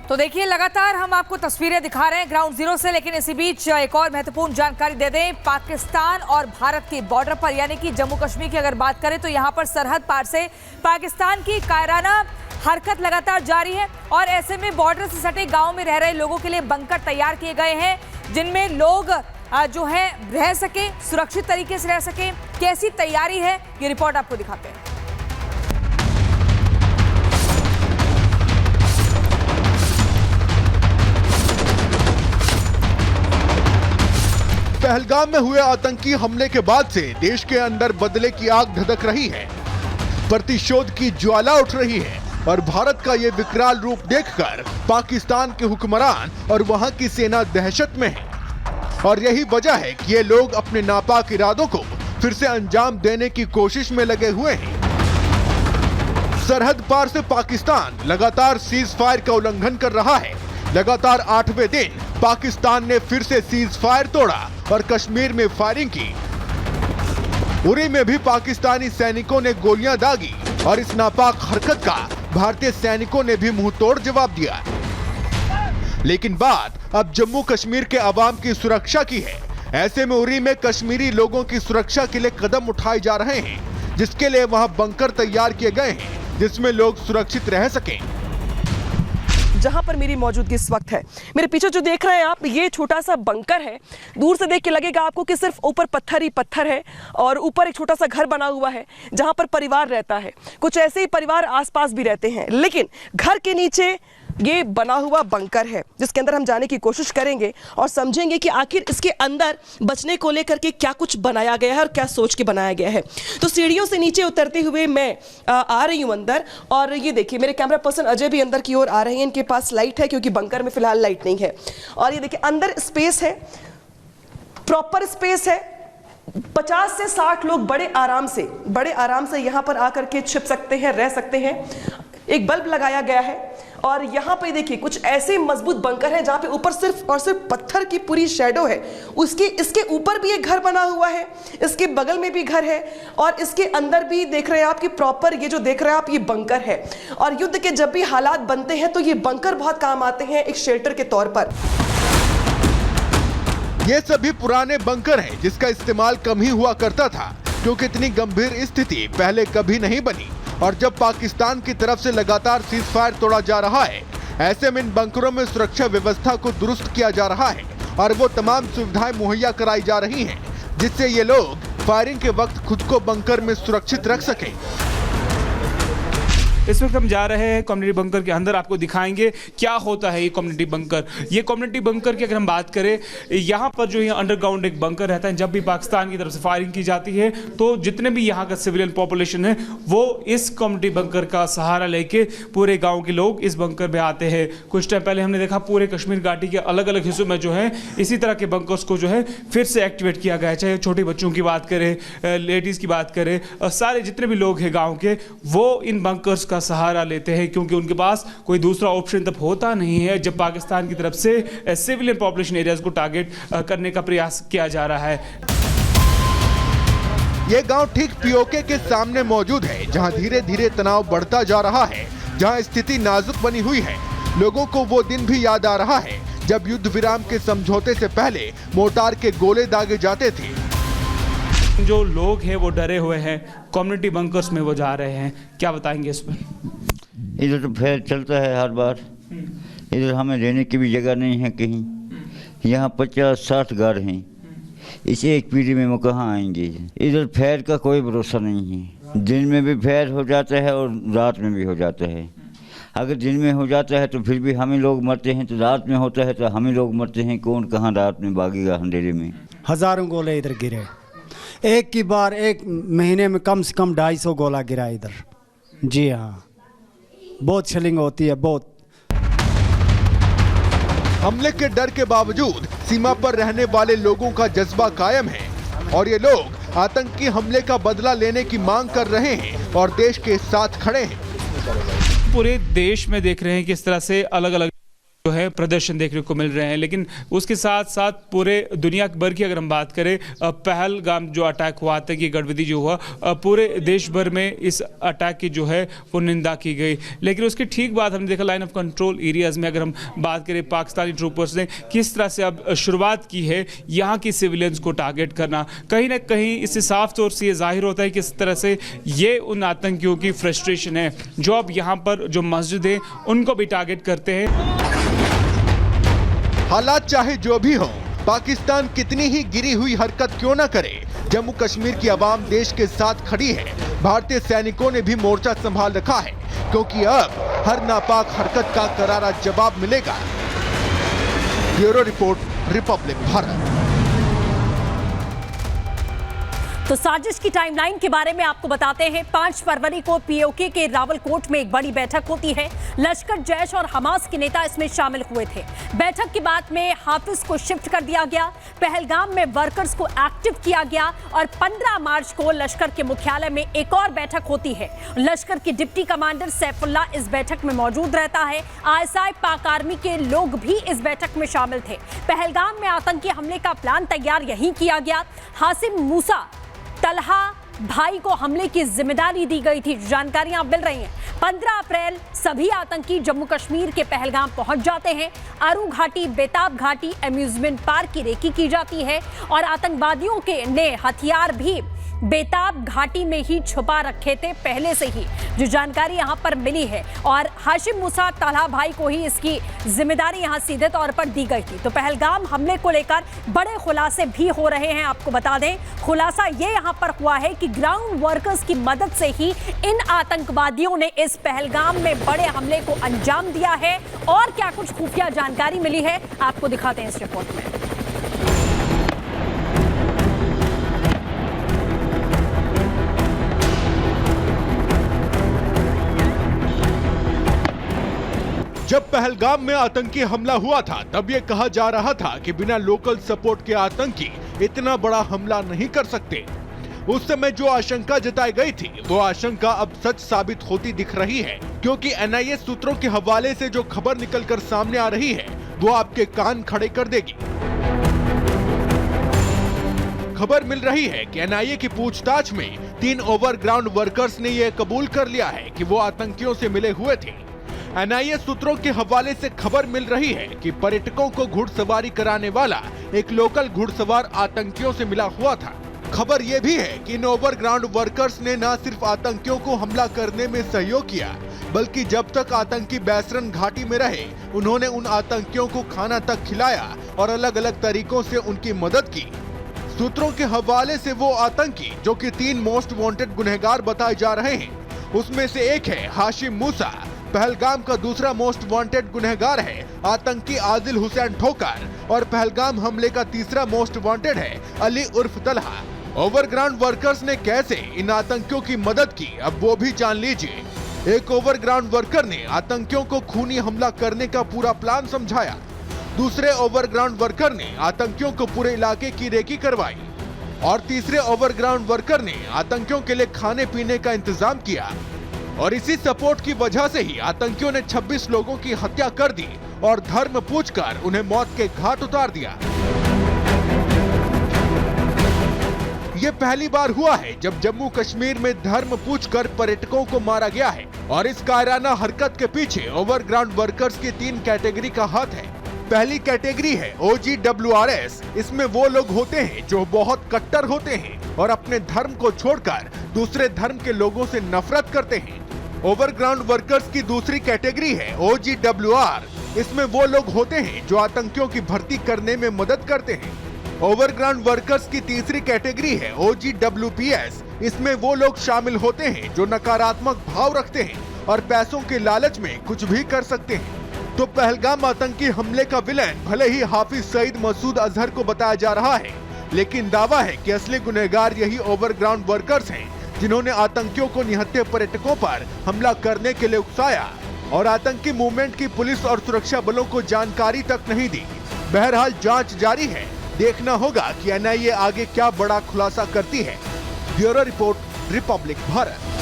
तो देखिए लगातार हम आपको तस्वीरें दिखा रहे हैं ग्राउंड जीरो से, लेकिन इसी बीच एक और महत्वपूर्ण जानकारी दे दें। पाकिस्तान और भारत के बॉर्डर पर यानी कि जम्मू कश्मीर की अगर बात करें तो यहां पर सरहद पार से पाकिस्तान की कायराना हरकत लगातार जारी है और ऐसे में बॉर्डर से सटे गाँव में रह रहे लोगों के लिए बंकर तैयार किए गए हैं, जिनमें लोग जो है रह सके, सुरक्षित तरीके से रह सके। कैसी तैयारी है ये रिपोर्ट आपको दिखाते हैं। पहलगाम में हुए आतंकी हमले के बाद से देश के अंदर बदले की आग धधक रही है, प्रतिशोध की ज्वाला उठ रही है और भारत का ये विकराल रूप देखकर पाकिस्तान के हुक्मरान और वहां की सेना दहशत में है। और यही वजह है कि ये लोग अपने नापाक इरादों को फिर से अंजाम देने की कोशिश में लगे हुए हैं। सरहद पार से पाकिस्तान लगातार सीज फायर का उल्लंघन कर रहा है। लगातार 8वें दिन पाकिस्तान ने फिर से सीज फायर तोड़ा और कश्मीर में फायरिंग की। उरी में भी पाकिस्तानी सैनिकों ने गोलियां दागी और इस नापाक हरकत का भारतीय सैनिकों ने भी मुंह तोड़ जवाब दिया। लेकिन बात अब जम्मू कश्मीर के अवाम की सुरक्षा की है। ऐसे में उरी में कश्मीरी लोगों की सुरक्षा के लिए कदम उठाए जा रहे हैं, जिसके लिए वहां बंकर तैयार किए गए हैं जिसमें लोग सुरक्षित रह सकें। जहां पर मेरी मौजूदगी इस वक्त है, मेरे पीछे जो देख रहे हैं आप, ये छोटा सा बंकर है। दूर से देख के लगेगा आपको कि सिर्फ ऊपर पत्थर ही पत्थर है और ऊपर एक छोटा सा घर बना हुआ है जहां पर परिवार रहता है। कुछ ऐसे ही परिवार आसपास भी रहते हैं, लेकिन घर के नीचे ये बना हुआ बंकर है जिसके अंदर हम जाने की कोशिश करेंगे और समझेंगे कि आखिर इसके अंदर बचने को लेकर के क्या कुछ बनाया गया है और क्या सोच के बनाया गया है। तो सीढ़ियों से नीचे उतरते हुए मैं आ रही हूं अंदर और ये देखिए मेरे कैमरा पर्सन अजय भी अंदर की ओर आ रहे हैं। इनके पास लाइट है क्योंकि बंकर में फिलहाल लाइट नहीं है। और ये देखिए अंदर स्पेस है, प्रॉपर स्पेस है। 50 से 60 लोग बड़े आराम से यहाँ पर आकर के छिप सकते हैं, रह सकते हैं। एक बल्ब लगाया गया है और यहाँ पे देखिए कुछ ऐसे मजबूत बंकर हैं जहाँ पे ऊपर सिर्फ और सिर्फ पत्थर की पूरी शैडो है। इसके ऊपर भी एक घर बना हुआ है, इसके बगल में भी घर है और इसके अंदर भी देख रहे हैं आप कि प्रॉपर ये जो देख रहे हैं आप ये बंकर है। और युद्ध के जब भी हालात बनते हैं तो ये बंकर बहुत काम आते हैं एक शेल्टर के तौर पर। ये सभी पुराने बंकर हैं जिसका इस्तेमाल कम ही हुआ करता था, क्योंकि इतनी गंभीर स्थिति पहले कभी नहीं बनी। और जब पाकिस्तान की तरफ से लगातार सीज फायर तोड़ा जा रहा है, ऐसे में इन बंकरों में सुरक्षा व्यवस्था को दुरुस्त किया जा रहा है और वो तमाम सुविधाएं मुहैया कराई जा रही हैं, जिससे ये लोग फायरिंग के वक्त खुद को बंकर में सुरक्षित रख सकें। इस वक्त हम जा रहे हैं कम्युनिटी बंकर के अंदर, आपको दिखाएंगे क्या होता है ये कम्युनिटी बंकर। ये कम्युनिटी बंकर की अगर हम बात करें, यहाँ पर जो यहाँ अंडरग्राउंड एक बंकर रहता है। जब भी पाकिस्तान की तरफ से फायरिंग की जाती है तो जितने भी यहाँ का सिविलियन पॉपुलेशन है वो इस कम्युनिटी बंकर का सहारा लेके पूरे गाँव के लोग इस बंकर में आते हैं। कुछ टाइम पहले हमने देखा पूरे कश्मीर घाटी के अलग अलग हिस्सों में जो है इसी तरह के बंकर्स को जो है फिर से एक्टिवेट किया गया है। चाहे छोटे बच्चों की बात करें, लेडीज़ की बात करें, सारे जितने भी लोग हैं गाँव के, वो इन बंकर्स का सहारा लेते हैं क्योंकि उनके पास कोई दूसरा ऑप्शन तब होता नहीं है जब पाकिस्तान की तरफ से सिविलियन पॉपुलेशन एरियाज को टारगेट करने का प्रयास किया जा रहा है। ये गांव ठीक पीओके के सामने मौजूद है, जहां धीरे धीरे तनाव बढ़ता जा रहा है, जहां स्थिति नाजुक बनी हुई है। लोगों को वो दिन भी याद आ रहा है जब युद्ध विराम के समझौते से पहले मोर्टार के गोले दागे जाते थे। जो लोग हैं वो डरे हुए हैं, कम्युनिटी बंकर्स में वो जा रहे हैं। क्या बताएंगे इस पर? इधर तो फैल चलता है हर बार, इधर हमें रहने की भी जगह नहीं है कहीं। यहाँ 50-60 घर हैं, इस एक पीढ़ी में वो कहाँ आएंगे। इधर फैल का कोई भरोसा नहीं है, दिन में भी फैल हो जाता है और रात में भी हो जाता है। अगर दिन में हो जाता है तो फिर भी हमें लोग मरते हैं, तो रात में होता है तो हमें लोग मरते हैं। कौन कहाँ रात में भागेगा अंधेरे में। हज़ारों गोले इधर गिरे, एक की बार एक महीने में कम से कम 250 गोला गिरा इधर। जी हाँ, बहुत शेलिंग होती है, बहुत। हमले के डर के बावजूद सीमा पर रहने वाले लोगों का जज्बा कायम है और ये लोग आतंकी हमले का बदला लेने की मांग कर रहे हैं और देश के साथ खड़े हैं। पूरे देश में देख रहे हैं किस तरह से अलग अलग जो है प्रदर्शन देखने को मिल रहे हैं। लेकिन उसके साथ साथ पूरे दुनिया भर की अगर हम बात करें, पहलगाम जो अटैक हुआ, आतंकी गतिविधि जो हुआ, पूरे देश भर में इस अटैक की जो है वो निंदा की गई। लेकिन उसके ठीक बाद हमने देखा लाइन ऑफ कंट्रोल एरियाज में अगर हम बात करें, पाकिस्तानी ट्रूपर्स ने किस तरह से अब शुरुआत की है यहाँ की सिविलियंस को टारगेट करना। कहीं ना कहीं इससे साफ तौर से ये जाहिर होता है किस तरह से ये उन आतंकियों की फ्रस्ट्रेशन है जो अब यहाँ पर जो मस्जिद है उनको भी टारगेट करते हैं। हालात चाहे जो भी हो, पाकिस्तान कितनी ही गिरी हुई हरकत क्यों न करे, जम्मू कश्मीर की आवाम देश के साथ खड़ी है। भारतीय सैनिकों ने भी मोर्चा संभाल रखा है, क्योंकि अब हर नापाक हरकत का करारा जवाब मिलेगा। Bureau report, Republic Bharat. तो साजिश की टाइमलाइन के बारे में आपको बताते हैं। 5 फरवरी को पीओके के रावलकोट में एक बड़ी बैठक होती है। लश्कर, जैश और हमास के नेता इसमें शामिल हुए थे। बैठक के बाद में हाफिज को शिफ्ट कर दिया गया, पहलगाम में वर्कर्स को एक्टिव किया गया और 15 मार्च को लश्कर के मुख्यालय में एक और बैठक होती है। लश्कर के डिप्टी कमांडर सैफुल्लाह इस बैठक में मौजूद रहता है। आईएसआई, पाक आर्मी के लोग भी इस बैठक में शामिल थे। पहलगाम में आतंकी हमले का प्लान तैयार यहीं किया गया। हाशिम मूसा तलहा भाई को हमले की जिम्मेदारी दी गई थी, जानकारियां मिल रही हैं। 15 अप्रैल सभी आतंकी जम्मू कश्मीर के पहलगाम पहुंच जाते हैं। आरू घाटी, बेताब घाटी, अम्यूजमेंट पार्क की रेकी की जाती है और आतंकवादियों के ने हथियार भी बेताब घाटी में ही छुपा रखे थे पहले से ही, जो जानकारी यहां पर मिली है। और हाशिम मूसा तलहा भाई को ही इसकी जिम्मेदारी यहां सीधे तौर पर दी गई थी। तो पहलगाम हमले को लेकर बड़े खुलासे भी हो रहे हैं। आपको बता दें, खुलासा ये यहां पर हुआ है कि ग्राउंड वर्कर्स की मदद से ही इन आतंकवादियों ने इस पहलगाम में बड़े हमले को अंजाम दिया है। और क्या कुछ खुफिया जानकारी मिली है, आपको दिखाते हैं इस रिपोर्ट में। जब पहलगाम में आतंकी हमला हुआ था, तब ये कहा जा रहा था कि बिना लोकल सपोर्ट के आतंकी इतना बड़ा हमला नहीं कर सकते। उस समय जो आशंका जताई गई थी, वो आशंका अब सच साबित होती दिख रही है, क्योंकि एनआईए सूत्रों के हवाले से जो खबर निकलकर सामने आ रही है, वो आपके कान खड़े कर देगी। खबर मिल रही है कि एनआईए की पूछताछ में 3 ओवरग्राउंड वर्कर्स ने यह कबूल कर लिया है कि वो आतंकियों से मिले हुए थे। एनआईए सूत्रों के हवाले से खबर मिल रही है कि पर्यटकों को घुड़सवारी कराने वाला एक लोकल घुड़सवार आतंकियों से मिला हुआ था। खबर यह भी है कि इन ओवरग्राउंड वर्कर्स ने न सिर्फ आतंकियों को हमला करने में सहयोग किया, बल्कि जब तक आतंकी बैसरन घाटी में रहे, उन्होंने उन आतंकियों को खाना तक खिलाया और अलग अलग तरीकों से उनकी मदद की। सूत्रों के हवाले से वो आतंकी जो कि 3 मोस्ट वांटेड गुनहगार बताए जा रहे हैं, उसमें से एक है हाशिम मूसा। पहलगाम का दूसरा मोस्ट वांटेड गुनहगार है आतंकी आदिल हुसैन ठोकर और पहलगाम हमले का तीसरा मोस्ट वांटेड है अली उर्फ तलहा। ओवरग्राउंड वर्कर्स ने कैसे इन आतंकियों की मदद की, अब वो भी जान लीजिए। एक ओवरग्राउंड वर्कर ने आतंकियों को खूनी हमला करने का पूरा प्लान समझाया। दूसरे ओवरग्राउंड वर्कर ने आतंकियों को पूरे इलाके की रेकी करवाई और तीसरे ओवरग्राउंड वर्कर ने आतंकियों के लिए खाने पीने का इंतजाम किया। और इसी सपोर्ट की वजह से ही आतंकियों ने 26 लोगों की हत्या कर दी और धर्म पूछकर उन्हें मौत के घाट उतार दिया। ये पहली बार हुआ है जब जम्मू कश्मीर में धर्म पूछकर पर्यटकों को मारा गया है। और इस कायराना हरकत के पीछे ओवरग्राउंड वर्कर्स की 3 कैटेगरी का हाथ है। पहली कैटेगरी है OGWRS। इसमें वो लोग होते हैं जो बहुत कट्टर होते हैं और अपने धर्म को छोड़कर दूसरे धर्म के लोगों से नफरत करते हैं। ओवरग्राउंड वर्कर्स की दूसरी कैटेगरी है OGWR। इसमें वो लोग होते हैं जो आतंकियों की भर्ती करने में मदद करते हैं। ओवरग्राउंड वर्कर्स की तीसरी कैटेगरी है OGWPS। इसमें वो लोग शामिल होते हैं जो नकारात्मक भाव रखते हैं और पैसों के लालच में कुछ भी कर सकते हैं। तो पहलगाम आतंकी हमले का विलेन भले ही हाफिज सईद मसूद अजहर को बताया जा रहा है, लेकिन दावा है कि असली गुनहगार यही ओवरग्राउंड वर्कर्स हैं, जिन्होंने आतंकियों को निहत्थे पर्यटकों पर हमला करने के लिए उकसाया और आतंकी मूवमेंट की पुलिस और सुरक्षा बलों को जानकारी तक नहीं दी। बहरहाल जांच जारी है, देखना होगा कि एनआईए आगे क्या बड़ा खुलासा करती है। Bureau report, Republic Bharat.